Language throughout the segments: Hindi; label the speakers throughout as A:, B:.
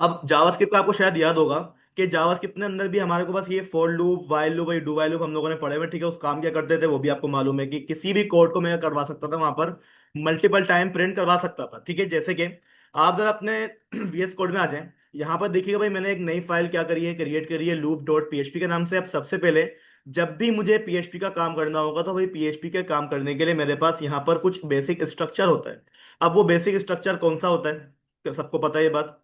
A: अब जावास्क्रिप्ट का आपको शायद याद होगा कि जावास्क्रिप्ट के अंदर भी हमारे को बस ये for loop, while loop, do while loop हम लोगों ने पढ़े हुए, ठीक है। उस काम क्या करते थे वो भी आपको मालूम है कि किसी भी कोड को मैं करवा सकता था वहां पर, मल्टीपल टाइम प्रिंट करवा सकता था, ठीक है। जैसे कि आप जरा अपने VS कोड में आ जाएं, यहाँ पर देखिएगा भाई मैंने एक नई फाइल क्या करी है, क्रिएट करी है लूप डॉट पीएचपी के नाम से। अब सबसे पहले जब भी मुझे पीएचपी का काम करना होगा तो भाई पीएचपी के काम करने के लिए मेरे पास यहाँ पर कुछ बेसिक स्ट्रक्चर होता है। अब वो बेसिक स्ट्रक्चर कौन सा होता है, क्या सबको पता है ये बात?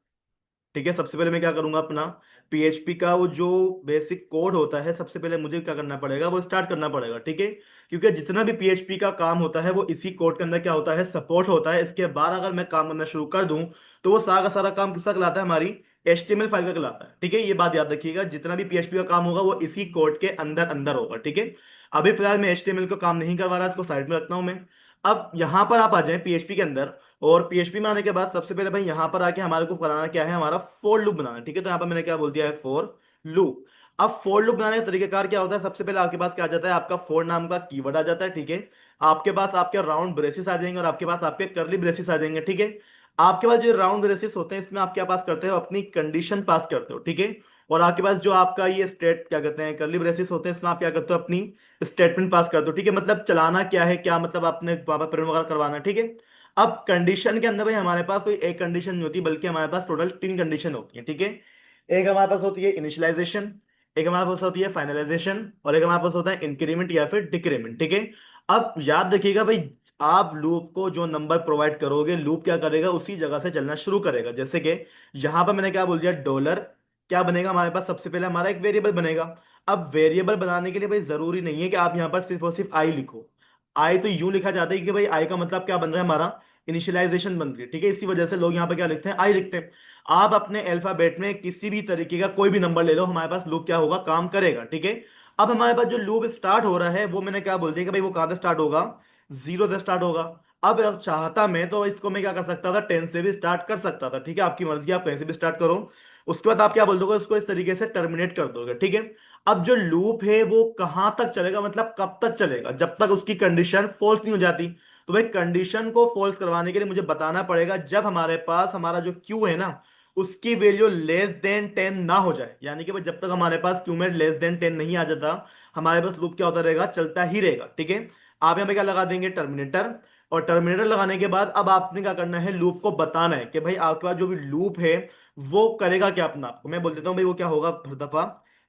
A: ठीक है, सबसे पहले मैं क्या करूंगा, अपना पीएचपी का वो जो बेसिक कोड होता है सबसे पहले मुझे क्या करना पड़ेगा, वो स्टार्ट करना पड़ेगा, ठीक है। क्योंकि जितना भी पीएचपी का काम होता है वो इसी कोड के अंदर क्या होता है, सपोर्ट होता है। इसके बाद अगर मैं काम करना शुरू कर दूं तो वो सारा का सारा काम किसका कहलाता है, हमारी HTML फाइल का कहलाता है, ठीक है। ये बात याद रखिएगा, जितना भी पीएचपी का काम होगा वो इसी कोड के अंदर अंदर होगा, ठीक है। अभी फिलहाल मैं HTML का काम नहीं करवा रहा, इसको साइड में रखता हूं मैं। अब यहां पर आप आ जाएं पीएचपी के अंदर, और पीएचपी में आने के बाद सबसे पहले भाई यहाँ पर आके हमारे को बनाना क्या है, हमारा फॉर लूप बनाना है, ठीक है। तो यहाँ पर मैंने क्या बोल दिया है, फॉर लूप। अब फॉर लूप बनाने का तरीकाकार क्या होता है, सबसे पहले आपके पास क्या आ जाता है, आपका फॉर नाम का कीवर्ड आ जाता है, ठीक है। आपके पास आपके राउंड ब्रेसेस आ जाएंगे और आपके पास आपके करली ब्रेसेस आ जाएंगे, ठीक है। आपके पास जो राउंड ब्रेसेस होते हैं इसमें आप क्या पास करते हो, अपनी कंडीशन पास करते हो, ठीक है। और आपके पास जो आपका ये स्टेट क्या कहते हैं, करली ब्रेसेस होते हैं, इसमें आप क्या करते हो, अपनी स्टेटमेंट पास करते हो, ठीक है। मतलब चलाना क्या है, क्या मतलब आपने वहां पर प्रिंट वगैरह करवाना है, ठीक है। अब कंडीशन के अंदर भाई हमारे पास कोई एक कंडीशन नहीं होती, बल्कि हमारे पास टोटल 3 कंडीशन होती है, ठीक है। एक हमारे पास होती है इनिशियलाइजेशन, एक हमारे पास होती है फाइनलाइजेशन, और एक हमारे पास होता है इंक्रीमेंट या फिर डिक्रीमेंट, ठीक है। अब याद रखिएगा भाई, आप लूप को जो नंबर प्रोवाइड करोगे, लूप क्या करेगा, उसी जगह से चलना शुरू करेगा। जैसे कि यहां पर मैंने क्या बोल दिया, डॉलर क्या बनेगा हमारे पास, सबसे पहले हमारा एक वेरिएबल बनेगा। अब वेरिएबल बनाने के लिए भाई जरूरी नहीं है कि आप यहां पर सिर्फ और सिर्फ आई लिखो। आई तो यूं लिखा जाता है कि भाई आई का मतलब क्या बन रहा है, हमारा इनिशियलाइजेशन बन रही है, ठीक है। इसी वजह से लोग यहाँ पे क्या लिखते हैं, आई लिखते हैं। आप अपने अल्फाबेट में किसी भी तरीके का कोई भी नंबर ले लो, हमारे पास लूप क्या होगा, काम करेगा, ठीक है। अब हमारे पास जो लूप स्टार्ट हो रहा है वो मैंने क्या बोल दिया कि भाई वो कहां से स्टार्ट होगा, 0 से स्टार्ट होगा। अब अगर चाहता मैं तो इसको मैं क्या कर सकता था, 10 से भी स्टार्ट कर सकता था, ठीक है। आपकी मर्जी, आप कहीं से भी स्टार्ट करो। उसके बाद आप क्या बोल दोगे, उसको इस तरीके से टर्मिनेट कर दोगे, ठीक है। अब जो लूप है वो कहां तक चलेगा, मतलब कब तक चलेगा, जब तक उसकी कंडीशन फॉल्स नहीं हो जाती। तो भाई कंडीशन को फॉल्स करवाने के लिए मुझे बताना पड़ेगा जब हमारे पास हमारा जो क्यू है ना, उसकी वैल्यू लेस देन 10 ना हो जाए। यानी कि भाई जब तक हमारे पास क्यू में लेस देन 10 नहीं आ जाता, हमारे पास लूप क्या होता रहेगा, चलता ही रहेगा, ठीक है। आप यहाँ पे क्या लगा देंगे, टर्मिनेटर। और टर्मिनेटर लगाने के बाद अब आपने क्या करना है, लूप को बताना है कि भाई आपके पास जो भी लूप है वो करेगा क्या, अपना आपको मैं बोल देता हूँ भाई, वो क्या होगा, हर दफा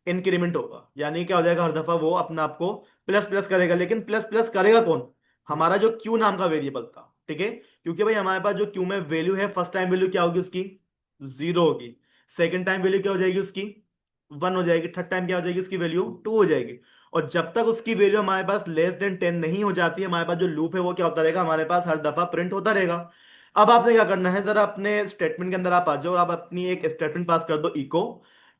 A: इंक्रीमेंट होगा। यानी क्या हो जाएगा, हर दफा वो अपना आपको प्लस प्लस करेगा। लेकिन प्लस प्लस करेगा कौन, हमारा जो क्यू नाम का वेरिएबल था, ठीक है। क्योंकि भाई हमारे पास जो क्यू में वैल्यू है, फर्स्ट टाइम वैल्यू क्या होगी उसकी, 0 होगी। सेकंड टाइम वैल्यू क्या हो जाएगी उसकी, 1 हो जाएगी। थर्ड टाइम क्या हो जाएगी उसकी वैल्यू, 2 हो जाएगी। और जब तक उसकी वैल्यू हमारे पास लेस देन 10 नहीं हो जाती है, हमारे पास जो लूप है वो क्या होता रहेगा, हमारे पास हर दफा प्रिंट होता रहेगा। अब आपने क्या करना है, जरा अपने स्टेटमेंट के अंदर आप आ जाओ और आप अपनी एक स्टेटमेंट पास कर दो, इको।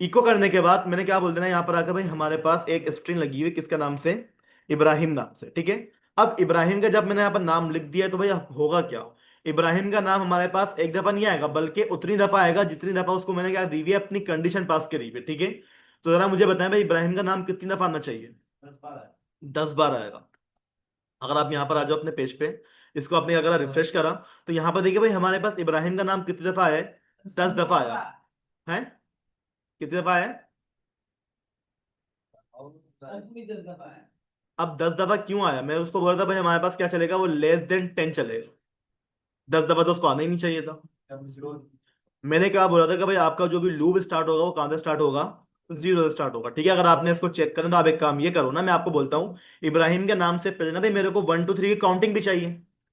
A: इको करने के बाद मैंने क्या बोल देना है, यहाँ पर आकर भाई हमारे पास एक स्ट्रिंग लगी हुई है, किसका नाम से, इब्राहिम नाम से, ठीक है। अब इब्राहिम का जब मैंने यहाँ पर नाम लिख दिया है, तो भाई अब होगा क्या, इब्राहिम का नाम हमारे पास एक दफा नहीं आएगा, बल्कि उतनी दफा आएगा जितनी दफा उसको मैंने क्या दी हुई है, अपनी कंडीशन पास करी हुई है, ठीक है। तो जरा मुझे बताएं भाई, इब्राहिम का नाम कितनी दफा आना चाहिए, 10 बार आएगा। अगर आप यहाँ पर आ जाओ अपने पेज पे, इसको आपने अगर रिफ्रेश करा, तो यहाँ पर देखिए भाई हमारे पास इब्राहिम का नाम कितनी दफा आया है, 10 दफा आया है। कितनी दफा आया है, अब 10 दफा क्यों आया, मैं उसको बोल रहा था भाई हमारे पास क्या चलेगा, वो लेस देन 10 चलेगा। 10 दफा तो उसको आना ही नहीं चाहिए था। मैंने क्या बोला था कि भाई आपका जो भी लूप स्टार्ट होगा वो कहां से स्टार्ट होगा, 0 से स्टार्ट होगा, ठीक है। अगर आपने इसको चेक करना तो आप एक काम ये करो ना, मैं आपको बोलता हूँ, इब्राहिम के नाम से पहले ना भाई मेरे को 1 2 3 की काउंटिंग भी चाहिए।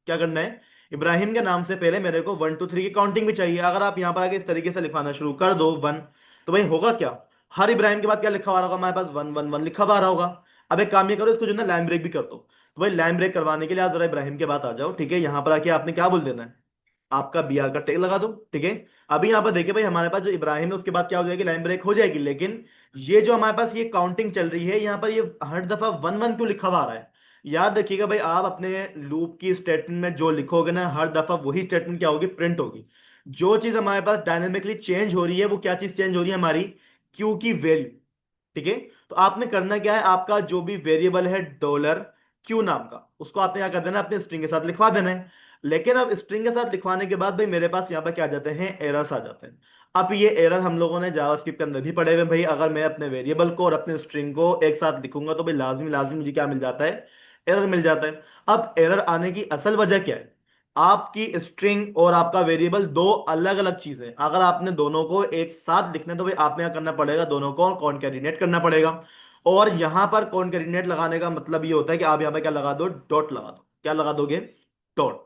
A: क्या करना है, इब्राहिम के नाम से पहले मेरे को 1 2 3 की काउंटिंग भी चाहिए। अगर आप यहाँ पर आके इस तरीके से लिखवाना शुरू कर दो 1, तो भाई होगा क्या, हर इब्राहिम के बाद क्या लिखा हुआ रहा होगा, हमारे पास 1 1 1 लिखा हुआ रहा होगा। अब एक काम ये करो, इसको जो ना लाइन ब्रेक भी कर दो। तो भाई लाइन ब्रेक करवाने के लिए आप जरा इब्राहिम के बाद आ जाओ, ठीक है। यहाँ पर आके आपने क्या बोल देना है, आपका BR का टैग लगा दो, ठीक है। अभी यहाँ पर देखिए भाई हमारे पास जो इब्राहिम है उसके बाद क्या हो जाएगी, लाइन ब्रेक हो जाएगी। लेकिन ये जो हमारे पास ये काउंटिंग चल रही है, यहाँ पर ये हर दफा 1 1 क्यों लिखा हुआ आ रहा है। याद रखिएगा भाई, आप अपने लूप की स्टेटमेंट में जो लिखोगे ना, हर दफा वही स्टेटमेंट क्या होगी, प्रिंट होगी। जो चीज हमारे पास डायनेमिकली चेंज हो रही है, वो क्या चीज चेंज हो रही है, हमारी क्यू की वैल्यू, ठीक है। तो आपने करना क्या है, आपका जो भी वेरिएबल है डॉलर क्यू नाम का, उसको आपने क्या कर देना है, अपने स्ट्रिंग के साथ लिखवा देना है। लेकिन अब स्ट्रिंग के साथ लिखवाने के बाद भाई मेरे पास यहाँ पे क्या आ जाते हैं, एरर्स आ जाते हैं। अब ये एरर हम लोगों ने जावास्क्रिप्ट के अंदर भी पढ़े हुए हैं भाई। अगर मैं अपने वेरिएबल को और अपने स्ट्रिंग को एक साथ लिखूंगा तो भाई लाजमी लाजमी मुझे क्या मिल जाता है, एरर मिल जाता है। अब एरर आने की असल वजह क्या है, आपकी स्ट्रिंग और आपका वेरिएबल दो अलग अलग चीजें हैं। अगर आपने दोनों को एक साथ लिखना है तो भाई आपने क्या करना पड़ेगा, दोनों को कॉनकैटिनेट करना पड़ेगा। और यहां पर कॉनकैटिनेट लगाने का मतलब ये होता है कि आप यहां पे क्या लगा दो, डॉट लगा दो। क्या लगा दोगे, डॉट।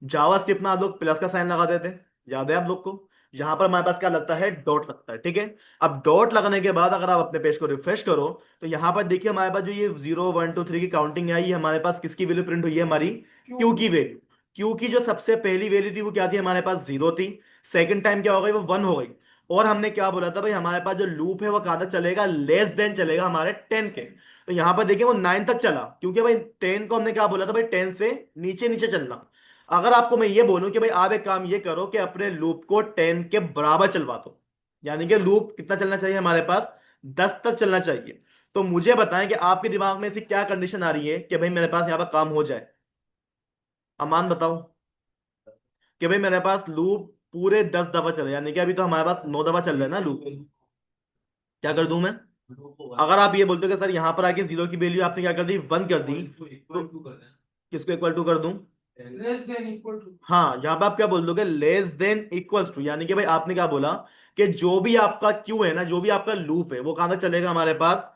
A: जावास्क्रिप्ट में आप लोग प्लस का साइन लगा देते हैं, याद है आप लोग को। यहां पर हमारे पास क्या लगता है, डॉट लगता है, ठीक है। अब डॉट लगने के बाद अगर आप अपने पेज को रिफ्रेश करो तो यहां पर देखिए हमारे पास जो ये 0 1 2 3 की काउंटिंग आई, ये हमारे पास किसकी वैल्यू प्रिंट हुई है, हमारी क्यू की वैल्यू। क्यू की जो सबसे पहली वैल्यू थी वो क्या थी, हमारे पास 0 थी। सेकंड टाइम क्या हो गई, वो 1 हो गई। और हमने क्या बोला था भाई, हमारे पास जो लूप है वो कहां तक चलेगा, लेस देन चलेगा हमारे 10 के। तो यहां पर देखिए वो 9 तक चला, क्योंकि भाई 10 को हमने क्या बोला था भाई, 10 से नीचे नीचे चलना। अगर आपको मैं ये बोलूं कि भाई आप एक काम ये करो कि अपने लूप को 10 के बराबर चलवा दो, यानी कि लूप कितना चलना चाहिए हमारे पास, 10 तक चलना चाहिए। तो मुझे बताएं कि आपके दिमाग में ऐसी क्या कंडीशन आ रही है कि भाई मेरे पास यहाँ पर काम हो जाए। अमान बताओ, कि भाई मेरे पास लूप पूरे 10 दफा चले, यानी कि अभी तो हमारे पास 9 दफा चल रहा है ना लूप। क्या कर दूं मैं, अगर आप ये बोलते हो कि सर यहाँ पर आके 0 की वैल्यू आपने क्या कर दी, 1 कर दी, तो किसको इक्वल टू कर दूं,
B: लेस देन इक्वल टू।
A: हाँ यहाँ पे आप क्या बोल दोगे, लेस देन इक्वल्स टू, यानी कि भाई आपने क्या बोला कि जो भी आपका क्यू है ना, जो भी आपका लूप है वो कहां तक चलेगा हमारे पास,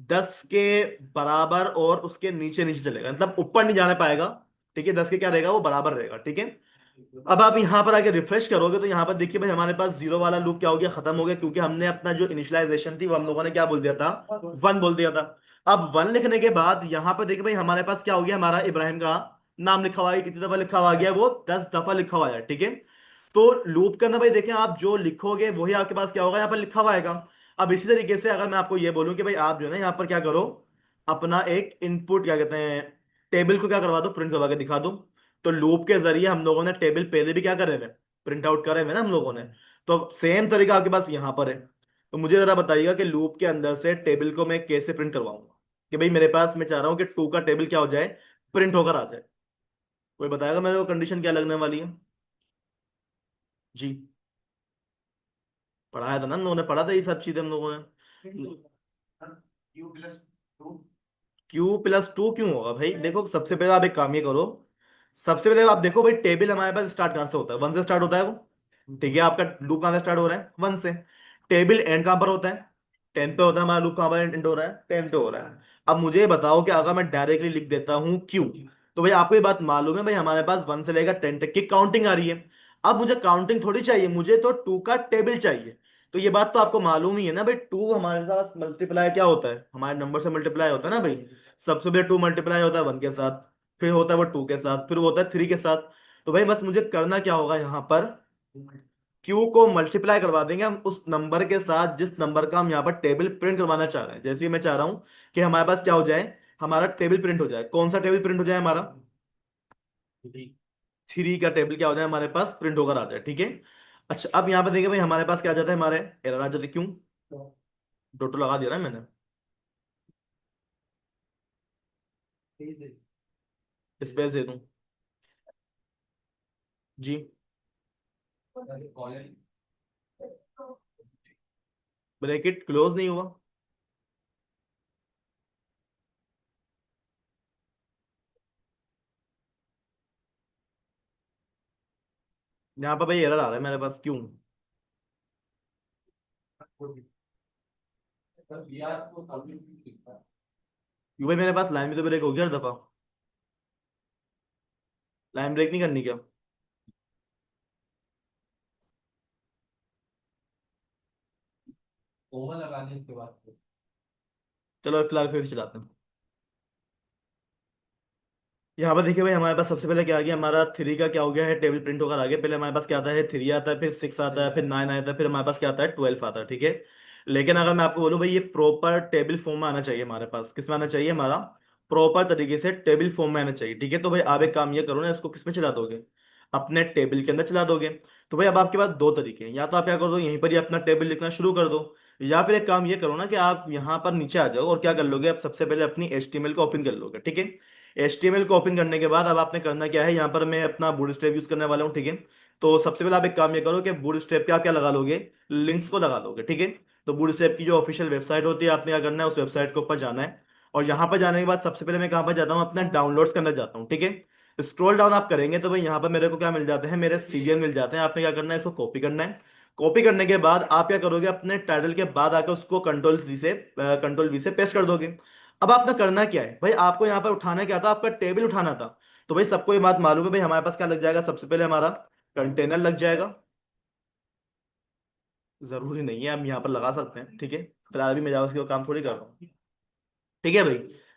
A: 10 के बराबर और उसके नीचे नीचे चलेगा, मतलब ऊपर नहीं जाने पाएगा। ठीक है, 10 के क्या रहेगा, वो बराबर रहेगा, ठीक है। अब आप यहां पर आके रिफ्रेश करोगे तो यहां पर देखिए भाई हमारे पास 0 वाला लूप क्या हो गया, खत्म हो गया, क्योंकि हमने अपना जो इनिशियलाइजेशन थी वो हम लोगों ने क्या बोल दिया था, 1 बोल दिया था। अब 1 लिखने के बाद यहां पर देखिए भाई हमारे पास क्या हो गया, हमारा इब्राहिम का नाम लिखा हुआ है, कितनी दफा लिखा हुआ गया, वो 10 दफा लिखा हुआ है, ठीक है। तो लूप के अंदर भाई देखें, आप जो लिखोगे वही आपके पास क्या होगा, यहाँ पर लिखा हुआ आएगा। अब इसी तरीके से अगर मैं आपको ये बोलूं कि भाई आप जो है ना यहाँ पर क्या करो, अपना एक इनपुट क्या कहते हैं, टेबल को क्या करवा दो, प्रिंट करवा के दिखा दो। तो लूप के जरिए हम लोगों ने टेबल पहले भी क्या करे हुए, प्रिंट आउट करे हुए ना हम लोगों ने। तो सेम तरीका आपके पास यहाँ पर है। तो मुझे जरा बताइएगा कि लूप के अंदर से टेबल को मैं कैसे प्रिंट करवाऊंगा, कि भाई मेरे पास मैं चाह रहा हूँ कि 2 का टेबल क्या हो जाए, प्रिंट होकर आ जाए। कोई बताएगा मेरे को कंडीशन क्या लगने वाली है। जी, पढ़ाया था ना हम लोगों ने, पढ़ा था ये सब चीजें हम लोगों ने। Q+2 क्यों होगा भाई, देखो सबसे पहले आप एक काम ये करो। सबसे पहले आप देखो भाई टेबल हमारे पास स्टार्ट कहां से होता है, 1 से स्टार्ट होता है वो, ठीक है। आपका लूप कहां से स्टार्ट हो रहा है, 1 से। टेबल एंड कहां पर होता है, 10 पे होता है हमारा लूप, कहां पर एंड हो रहा है, 10 पे हो रहा है। अब मुझे ये बताओ कि अगर मैं डायरेक्टली लिख देता हूँ Q, तो भाई आपको ये बात मालूम है भाई हमारे पास 1 से लेकर 10 तक की काउंटिंग आ रही है। अब मुझे काउंटिंग थोड़ी चाहिए, मुझे तो 2 का टेबल चाहिए। तो ये बात तो आपको मालूम ही है ना भाई, 2 हमारे साथ मल्टीप्लाई क्या होता है, हमारे नंबर से मल्टीप्लाई होता है ना भाई। सबसे पहले 2 मल्टीप्लाई होता है 1 के साथ, फिर होता है वो 2 के साथ, फिर होता है 3 के साथ। तो भाई बस मुझे करना क्या होगा यहाँ पर, क्यू को मल्टीप्लाई करवा देंगे हम उस नंबर के साथ जिस नंबर का हम यहाँ पर टेबल प्रिंट करवाना चाह रहे हैं। जैसे मैं चाह रहा हूँ कि हमारे पास क्या हो जाए, हमारा टेबल प्रिंट हो जाए, कौन सा टेबल प्रिंट हो जाए हमारा, 3 का टेबल क्या हो जाए हमारे पास, प्रिंट होकर आ जाए, ठीक है। अच्छा अब यहाँ पे देखिए भाई हमारे पास क्या आ जाता है, हमारे एरर आ जाते हैं। क्यों, डोटो लगा दिया ना मैंने, स्पेस दे दूं, जी। ब्रैकेट क्लोज नहीं हुआ, यहाँ पर भाई एरर आ रहा है मेरे पास, क्यों, क्यों भाई मेरे पास लाइन भी तो ब्रेक हो गया हर दफा, लाइन ब्रेक नहीं करनी क्या।
B: कोमा लगाने के बाद
A: चलो फिलहाल फिर चलाते हैं। यहाँ पर देखिए भाई हमारे पास सबसे पहले क्या आ गया, हमारा 3 का क्या हो गया है, टेबल प्रिंट होकर आ गया। पहले हमारे पास क्या आता है, 3 आता है, फिर 6 आता है, फिर 9 आता है, फिर हमारे पास क्या आता है, 12 आता है, ठीक है। लेकिन अगर मैं आपको बोलूँ भाई ये प्रॉपर टेबल फॉर्म में आना चाहिए, हमारे पास किस में आना चाहिए, हमारा प्रॉपर तरीके से टेबल फॉर्म में आना चाहिए, ठीक है। तो भाई आप एक काम ये करो ना, इसको किस में चला दोगे, अपने टेबल के अंदर चला दोगे। तो भाई अब आपके पास दो तरीके हैं, या तो आप क्या कर दो, यहीं पर ही अपना टेबल लिखना शुरू कर दो, या फिर एक काम ये करो ना कि आप यहाँ पर नीचे आ जाओ और क्या कर लोगे, आप सबसे पहले अपनी HTML को ओपन कर लोगे, ठीक है। HTML को ओपन करने के बाद अब आपने करना क्या है, यहाँ पर मैं अपना बूटस्ट्रैप यूज करने वाला हूँ, ठीक है। तो सबसे पहले आप एक काम ये करो कि बूटस्ट्रैप पे आप क्या लगा लोगे, लिंक्स को लगा लोगे, ठीक है। तो बूटस्ट्रैप की जो ऑफिशियल वेबसाइट होती है, आपने क्या करना है, उस वेबसाइट के ऊपर जाना है। और यहाँ पर जाने के बाद सबसे पहले मैं कहाँ पर जाता हूँ, अपना डाउनलोड्स के अंदर जाता हूँ, ठीक है। स्क्रॉल डाउन आप करेंगे तो भाई यहाँ पर मेरे को क्या मिल जाते हैं, मेरे CDN मिल जाते हैं। आपने क्या करना है, इसको कॉपी करना है। कॉपी करने के बाद आप क्या करोगे, अपने टाइटल के बाद आकर उसको कंट्रोल V से पेस्ट कर दोगे। अब आपने करना क्या है भाई, आपको यहाँ पर उठाना क्या था, आपका टेबल उठाना था। तो भाई सबको ये बात मालूम है भाई, हमारे पास क्या लग जाएगा, सबसे पहले हमारा कंटेनर लग जाएगा। जरूरी नहीं है, हम यहाँ पर लगा सकते हैं, ठीक है। फिलहाल अभी मैं जावास्क्रिप्ट का काम थोड़ी कर रहा हूँ, ठीक है भाई।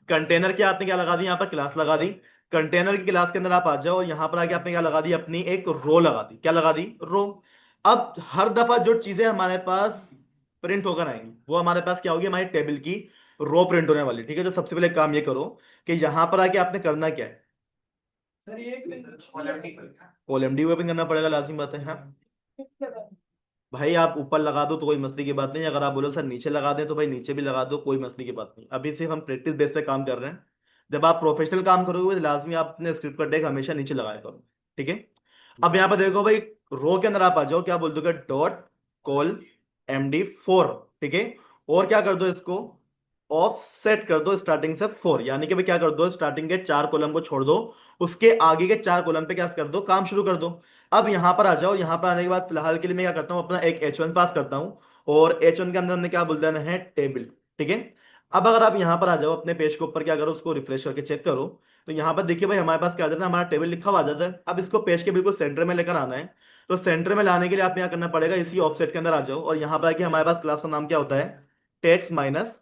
A: कंटेनर के आपने क्या लगा दी, यहाँ पर क्लास लगा दी। कंटेनर की क्लास के अंदर आप आ जाओ और यहाँ पर आके आपने क्या लगा दी, अपनी एक रो लगा दी। क्या लगा दी, रो। अब हर दफा जो चीजें हमारे पास प्रिंट होकर आएंगी, वो हमारे पास क्या होगी, हमारी टेबल की रो प्रिंट होने वाली, ठीक है। तो सबसे पहले काम ये करो कि यहाँ पर आके आपने करना क्या है,
B: सर ये
A: OLMD ओपन करना पड़ेगा, लाजिम बात है, हाँ। भाई आप ऊपर लगा दो तो कोई मसले की बात नहीं, अगर आप बोलो सर नीचे लगा दें तो भाई नीचे भी लगा दो, कोई मसले की बात नहीं। अभी सिर्फ हम प्रैक्टिस बेस पे काम कर रहे हैं। जब आप प्रोफेशनल काम करोगे तो लाजमी आप अपने स्क्रिप्ट का टैग हमेशा नीचे लगाया करो, ठीक है। अब यहाँ पर देखो भाई, रो के अंदर आप आ जाओ, क्या बोल दोगे, डॉट कॉल MD4, ठीक है। और क्या कर दो, इसको ऑफ सेट कर दो स्टार्टिंग से 4, यानी कि भाई क्या कर दो, स्टार्टिंग के 4 कॉलम को छोड़ दो, उसके आगे के 4 कॉलम पे क्या कर दो, काम शुरू कर दो। अब यहां पर आ जाओ, यहां पर आने के बाद फिलहाल के लिए मैं क्या करता हूं, अपना एक H1 पास करता हूं। और H1 के अंदर हमने क्या बोल देना है, टेबल, ठीक है। अब अगर आप यहां पर आ जाओ अपने पेज के ऊपर, क्या करो, उसको रिफ्रेश करके चेक करो। तो यहां पर देखिए भाई, हमारे पास क्या आ जाता है, हमारा टेबल लिखा हुआ आ जाता है। अब इसको पेज के बिल्कुल सेंटर में लेकर आना है। तो सेंटर में लाने के लिए आप क्या करना पड़ेगा, इसी ऑफसेट के अंदर आ जाओ और यहां पर आके हमारे पास क्लास का नाम क्या होता है, टेक्स्ट माइनस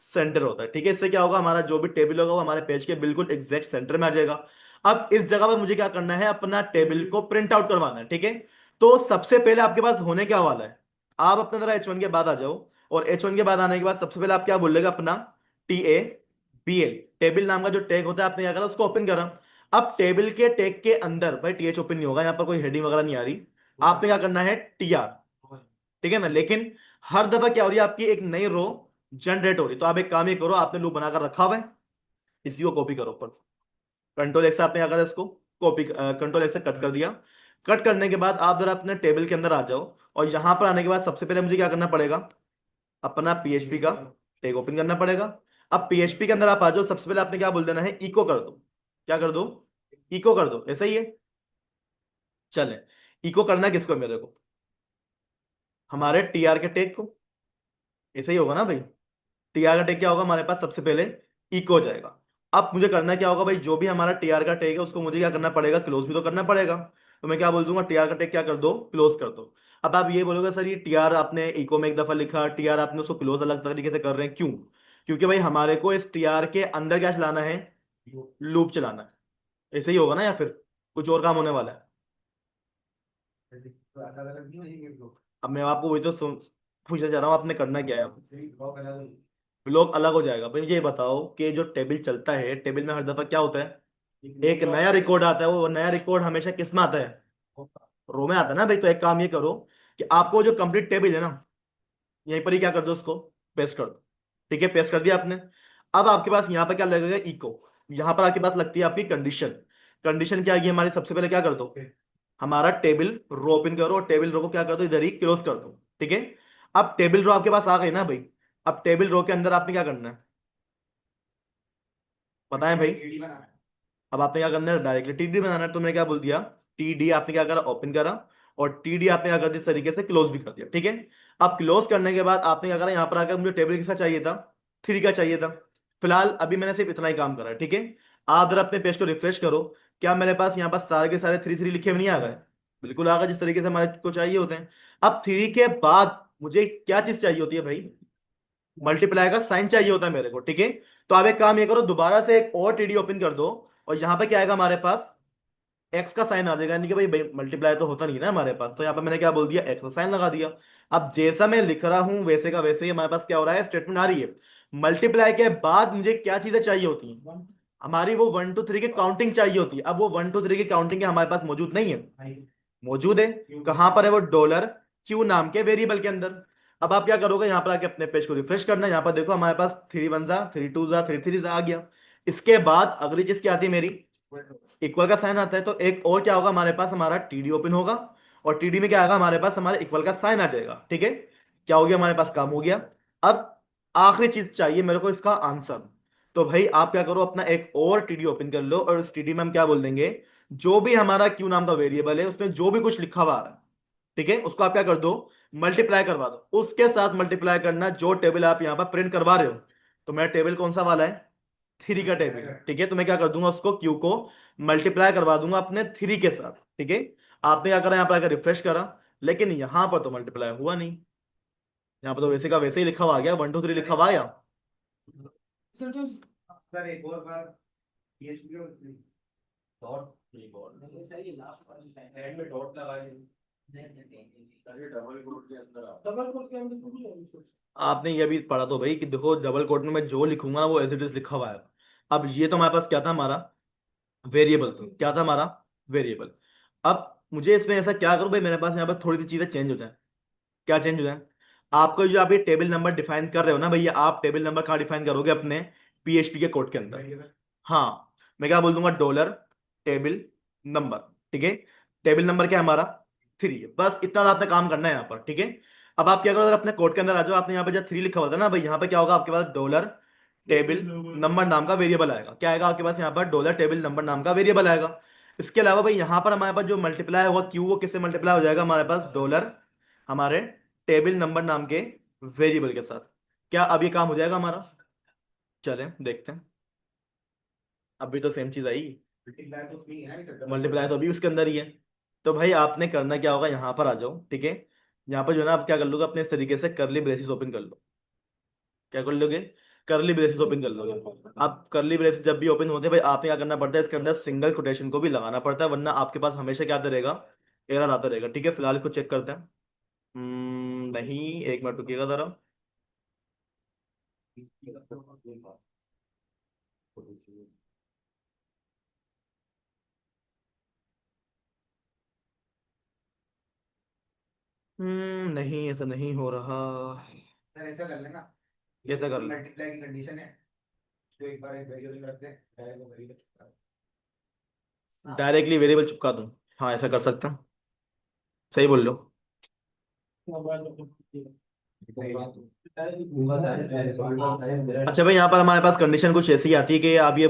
A: सेंटर होता है, ठीक है। इससे क्या होगा, हमारा जो भी टेबल होगा वो हमारे पेज के बिल्कुल एग्जैक्ट सेंटर में आ जाएगा। अब इस जगह पर मुझे क्या करना है, अपना टेबल को प्रिंट आउट करवाना है, ठीक है। तो सबसे पहले आपके पास होने क्या वाला है, आप अपना जरा H1 के बाद आ जाओ। और H1 के बाद आने के बाद सबसे पहले आप क्या बोलेगा, अपना TABL, टेबल नाम का जो टैग होता है, आपने क्या करा, उसको ओपन करा। अब टेबल के टैग के अंदर भाई TH ओपन नहीं होगा, यहाँ पर कोई हेडिंग वगैरह नहीं आ रही। आपने क्या करना है, TR, ठीक है ना। लेकिन हर दफा क्या हो रही है, आपकी एक नई रो जनरेट हो रही। तो आप एक काम ही करो, आपने लूप बनाकर रखा हुआ है, इसी को कॉपी करो ऊपर। कंट्रोल X से आपने क्या करा, इसको कॉपी, कंट्रोल X से कट कर दिया। कट करने के बाद आप जरा अपने टेबल के अंदर आ जाओ। और यहां पर आने के बाद सबसे पहले मुझे क्या करना पड़ेगा, अपना PHP का टैग ओपन करना पड़ेगा। अब PHP के अंदर आप आ जाओ, सबसे पहले आपने क्या बोल देना है, इको कर दो। क्या कर दो, इको कर दो, ऐसा ही है। चले, इको करना है किसको, मेरे को, हमारे TR के टैग को, ऐसा ही होगा ना भाई। TR का टैग क्या होगा हमारे पास, सबसे पहले इको हो जाएगा। अब मुझे करना क्या होगा भाई, जो भी हमारा TR का टैग है उसको मुझे क्या करना पड़ेगा, क्लोज भी तो करना पड़ेगा। तो मैं क्या बोल दूंगा, TR का टैग क्या कर दो, क्लोज कर दो। अब आप ये बोलोगे सर ये TR आपने इको में एक दफा लिखा, TR आपने उसको क्लोज अलग तरीके से कर रहे हैं, क्यों। क्योंकि भाई हमारे को इस TR के अंदर क्या चलाना है, लूप चलाना है। ऐसे ही होगा ना, या फिर कुछ और काम होने वाला है।
B: अलग अलग नहीं होगी लोग।
A: अब मैं आपको वही तो पूछना चाह रहा हूँ, आपने करना क्या है। ब्लॉक अलग हो जाएगा भाई, मुझे ये बताओ कि जो टेबल चलता है, टेबल में हर दफा क्या होता है, एक नया रिकॉर्ड आता है। वो नया रिकॉर्ड हमेशा किस में आता है, रो में आता है ना भाई। तो एक काम ये करो कि आपको जो कंप्लीट टेबल है ना, यहीं पर ही क्या कर दो, उसको पेस्ट कर दो, ठीक है। पेस्ट कर दिया आपने। अब आपके पास यहाँ पर क्या लगेगा, इको। यहाँ पर आपके पास लगती है आपकी कंडीशन। कंडीशन क्या आएगी हमारी, सबसे पहले क्या कर दो, हमारा टेबल रो ओपन करो और टेबल रो को क्या कर दो, इधर ही क्लोज कर दो, ठीक है। अब टेबल रो आपके पास आ गई ना भाई। अब टेबल रो के अंदर आपने क्या करना है, बताएं भाई। अब आपने क्या करना है, डायरेक्टली TD बनाना है। तो मैंने क्या बोल दिया, TD आपने क्या करा, ओपन करा। और TD आपने क्या कर दिया, इस तरीके से क्लोज भी कर दिया, ठीक है। अब क्लोज करने के बाद आपने क्या करा, यहाँ पर आकर मुझे टेबल किसका चाहिए था, 3 का चाहिए था। फिलहाल अभी मैंने सिर्फ इतना ही काम करा है, ठीक है। आप जरा अपने पेज को रिफ्रेश करो, क्या मेरे पास यहाँ पर सारे के सारे 3 3 लिखे हुए नहीं आ गए, बिल्कुल आ गए, जिस तरीके से हमारे को चाहिए होते हैं। अब 3 के बाद मुझे क्या चीज चाहिए होती है भाई, मल्टीप्लाई का साइन चाहिए होता है मेरे को, ठीक है। तो आप एक काम ये करो, दोबारा से एक और TD ओपन कर दो। और यहाँ पे क्या आएगा हमारे पास, एक्स का साइन आ जाएगा, यानी कि भाई मल्टीप्लाई तो होता नहीं ना हमारे पास। तो यहाँ पे मैंने क्या बोल दिया, एक्स का साइन लगा दिया। अब जैसा मैं लिख रहा हूं वैसे का वैसे ही हमारे पास क्या हो रहा है, स्टेटमेंट आ रही है। मल्टीप्लाई के बाद मुझे क्या चीजें चाहिए होती हैं, हमारी वो 1 2 3 की काउंटिंग चाहिए होती है। अब वो 1 2 3 की काउंटिंग हमारे पास मौजूद नहीं है, मौजूद है। कहां पर है वो, $Q नाम के वेरिएबल के अंदर। अब आप क्या करोगे, यहाँ पर आके अपने पेज को रिफ्रेश करना है। यहाँ पर देखो हमारे पास 3 1 जा 3 2 जा 3 3 आ गया। इसके बाद अगली चीज क्या आती है मेरी, इक्वल का साइन आता है, तो एक और क्या होगा हमारे पास, हमारा टीडी ओपन होगा, और टीडी में क्या आएगा हमारे पास, हमारे इक्वल का साइन आ जाएगा। ठीक है, क्या हो गया हमारे पास, काम हो गया। अब आखिरी चीज चाहिए मेरे को, इसका आंसर। तो भाई आप क्या करो, अपना एक और टीडी ओपन कर लो, और उस टीडी में हम क्या बोल देंगे, जो भी हमारा क्यू नाम का वेरिएबल है उसमें जो भी कुछ लिखा हुआ आ रहा है, ठीक है, उसको आप क्या कर दो, मल्टीप्लाई करवा दो, उसके साथ मल्टीप्लाई करना जो टेबल आप यहाँ पर प्रिंट करवा रहे हो। तो मेरा टेबल कौन सा वाला है, थ्री का टेबल, ठीक है। तो मैं क्या कर दूंगा, उसको क्यू को मल्टीप्लाई करवा दूंगा अपने थ्री के साथ, ठीक है। आपने क्या करा, यहाँ पर आकर रिफ्रेश करा, लेकिन यहां पर तो मल्टीप्लाई हुआ नहीं, यहाँ पर तो वैसे का वैसे ही लिखा हुआ आ गया, 1 2 3 लिखा हुआ आया।
B: सर तो सर एक और बार PHP और
C: डॉट नहीं बोल
B: सर ये लास्ट वाली लाइन
C: एंड में डॉट लगा है।
B: नहीं
C: अरे डबल कोड के अंदर आप
B: डबल कोड के अंदर कुछ नहीं
A: आपने ये भी पढ़ा तो भाई कि देखो डबल कोट में मैं जो लिखूंगा ना वो एज इट इज लिखा हुआ है। अब ये तो हमारे पास क्या था, हमारा वेरिएबल, तो क्या था हमारा वेरिएबल। अब मुझे इसमें ऐसा क्या करूं भाई, मेरे पास यहाँ पर थोड़ी सी चीजें चेंज हो जाए। क्या चेंज हो जाए, आपको जो आप ये टेबल नंबर डिफाइन कर रहे हो ना भैया, आप टेबल नंबर कहाँ डिफाइन करोगे, अपने पीएचपी के कोड के अंदर। हाँ, मैं क्या बोल दूंगा, डॉलर टेबल नंबर, ठीक है। टेबल नंबर क्या है हमारा, थ्री है, बस इतना आपने काम करना है यहाँ पर, ठीक है। अब आप क्या करो, अगर अपने कोड के अंदर आ जाओ, आपने यहाँ पे जब थ्री लिखा हुआ था ना भाई, यहाँ पे क्या होगा आपके पास, डॉलर टेबल नंबर नाम का वेरिएबल आएगा। क्या आएगा आपके पास यहाँ पर, डॉलर टेबल नंबर नाम का वेरिएबल आएगा। इसके अलावा भाई यहाँ पर हमारे पास जो मल्टीप्लाई होगा क्यू, वो किससे मल्टीप्लाई हो जाएगा हमारे पास, डॉलर हमारे टेबल नंबर नाम के वेरिएबल के साथ। क्या अब ये काम हो जाएगा हमारा, चलें देखते हैं। अभी तो सेम चीज आई,
B: लाइन तो नहीं है नहीं
A: मल्टीप्लाई तो अभी उसके अंदर ही है। तो भाई आपने करना क्या होगा, यहाँ पर आ जाओ, ठीक है। यहाँ पर जो है ना, आप क्या कर लोगे, अपने इस तरीके से करली ब्रेसेस ओपन कर लो। क्या कर लोगे, करली ब्रेसेस ओपन कर लोगे। अब करली ब्रेसेस जब भी ओपन होते हैं भाई, आपने क्या करना पड़ता है, इसके अंदर सिंगल कोटेशन को भी लगाना पड़ता है, वरना आपके पास हमेशा क्या आता रहेगा, एरर आता रहेगा। ठीक है, फिलहाल इसको चेक करते हैं। नहीं, एक मिनट रुकिएगा जरा। नहीं, ऐसा नहीं हो रहा।
B: सर ऐसा कर लेना,
A: कैसा कर लो,
B: मल्टीप्लाई की कंडीशन है तो एक बार एक वेरिएबल रख दे डायरेक्ट वो वेरिएबल
A: डायरेक्टली वेरिएबल चिपका दूं, हाँ ऐसा कर सकता हूँ, सही बोल लो। अच्छा भाई, यहाँ पर हमारे पास कंडीशन कुछ ऐसी आती है कि आप ये